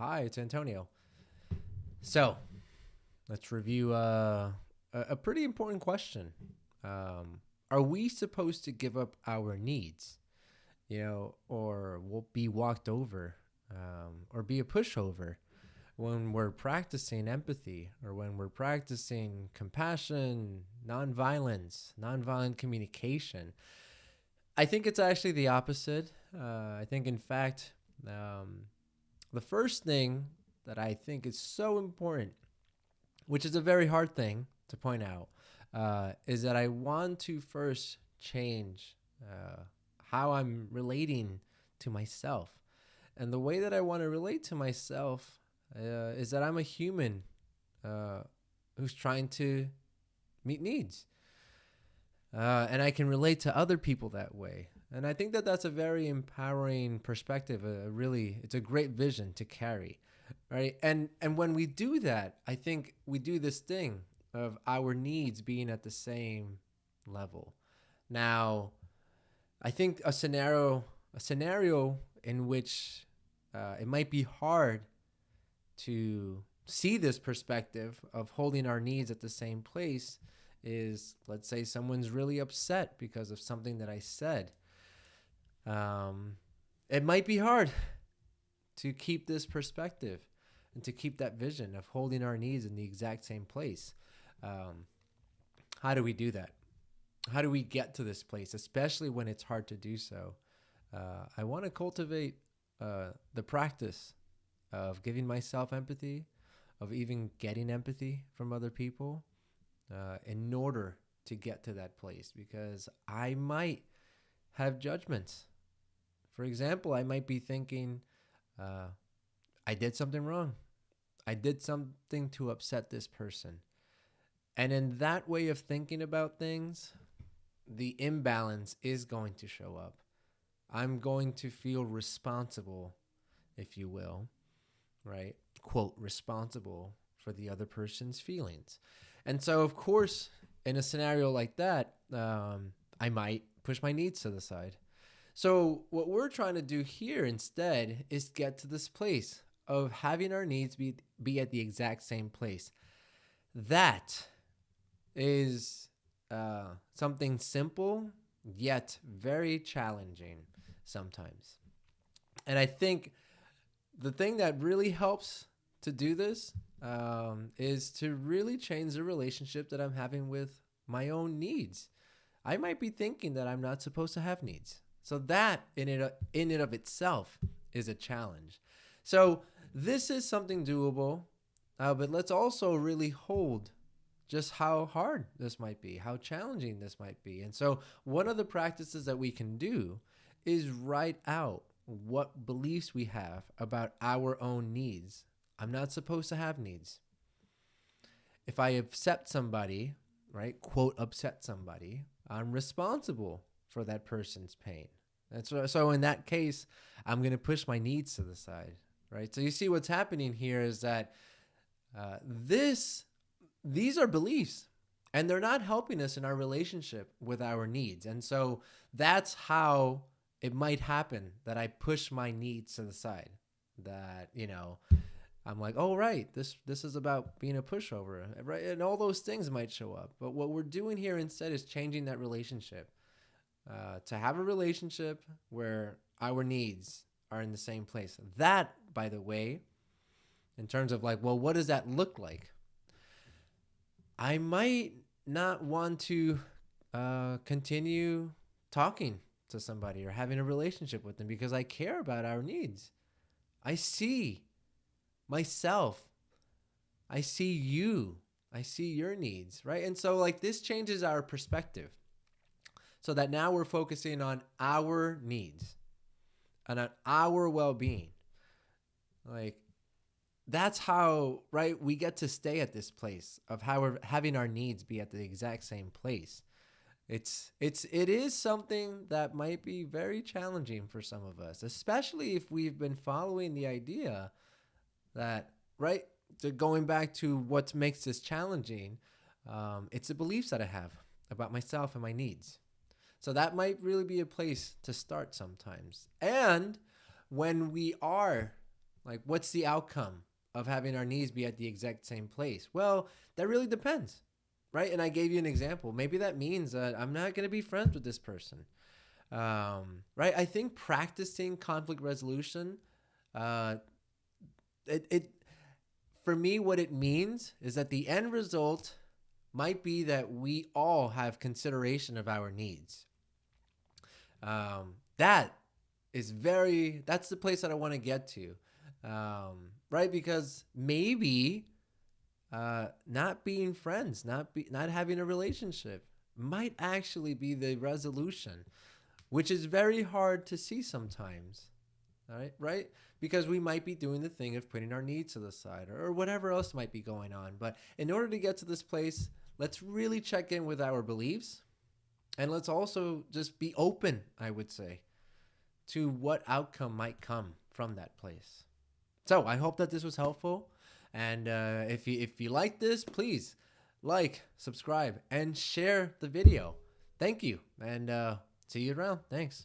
Hi, it's Antonio. So let's review a pretty important question. Are we supposed to give up our needs, or will be walked over, or be a pushover when we're practicing empathy or when we're practicing compassion, nonviolent communication? I think it's actually the opposite. I think, in fact, um, the first thing that I think is so important, which is a very hard thing to point out, is that I want to first change how I'm relating to myself. And the way that I want to relate to myself is that I'm a human uh, who's trying to meet needs. And I can relate to other people that way. And I think that that's a very empowering perspective. It's a great vision to carry, right? And when we do that, I think we do this thing of our needs being at the same level. Now, I think a scenario in which it might be hard to see this perspective of holding our needs at the same place is, let's say someone's really upset because of something that I said. Um, it might be hard to keep this perspective and to keep that vision of holding our needs in the exact same place. Um, how do we do that? How do we get to this place, especially when it's hard to do so? I want to cultivate the practice of giving myself empathy, of even getting empathy from other people in order to get to that place, because I might have judgments. For example, I might be thinking, uh, I did something wrong. I did something to upset this person. And in that way of thinking about things, the imbalance is going to show up. I'm going to feel responsible, if you will, right? Quote, responsible for the other person's feelings. And so, of course, in a scenario like that, I might push my needs to the side. So, what we're trying to do here instead is get to this place of having our needs be at the exact same place. That is something simple, yet very challenging sometimes. And I think the thing that really helps to do this is to really change the relationship that I'm having with my own needs. I might be thinking that I'm not supposed to have needs. So that in it of itself is a challenge. So this is something doable, but let's also really hold just how hard this might be, how challenging this might be. And so one of the practices that we can do is write out what beliefs we have about our own needs. I'm not supposed to have needs. If I upset somebody, right, quote, upset somebody, I'm responsible for that person's pain. And so in that case, I'm going to push my needs to the side, right? So you see what's happening here is that these are beliefs, and they're not helping us in our relationship with our needs. And so that's how it might happen that I push my needs to the side. That, I'm like, oh right, this is about being a pushover, right? And all those things might show up. But what we're doing here instead is changing that relationship to have a relationship where our needs are in the same place. That, by the way, in terms of like, well, what does that look like? I might not want to continue talking to somebody or having a relationship with them because I care about our needs. I see myself. I see you. I see your needs, right? And so, like, this changes our perspective so that now we're focusing on our needs and on our well being. Like, that's how, right, we get to stay at this place of how we're having our needs be at the exact same place. It is something that might be very challenging for some of us, especially if we've been following the idea that, right, going back to what makes this challenging, it's the beliefs that I have about myself and my needs. So that might really be a place to start sometimes. And when we are Like, what's the outcome of having our needs be at the exact same place? Well, that really depends, right? And I gave you an example. Maybe that means that I'm not going to be friends with this person, right? I think practicing conflict resolution, uh, it for me, what it means is that the end result might be that we all have consideration of our needs. That is that's the place that I want to get to, right? Because maybe not being friends, not having a relationship might actually be the resolution, which is very hard to see sometimes. All right, right? Because we might be doing the thing of putting our needs to the side or whatever else might be going on. But in order to get to this place, let's really check in with our beliefs, and let's also just be open, I would say, to what outcome might come from that place. So I hope that this was helpful. And if you like this, please like, subscribe, and share the video. Thank you. And see you around. Thanks.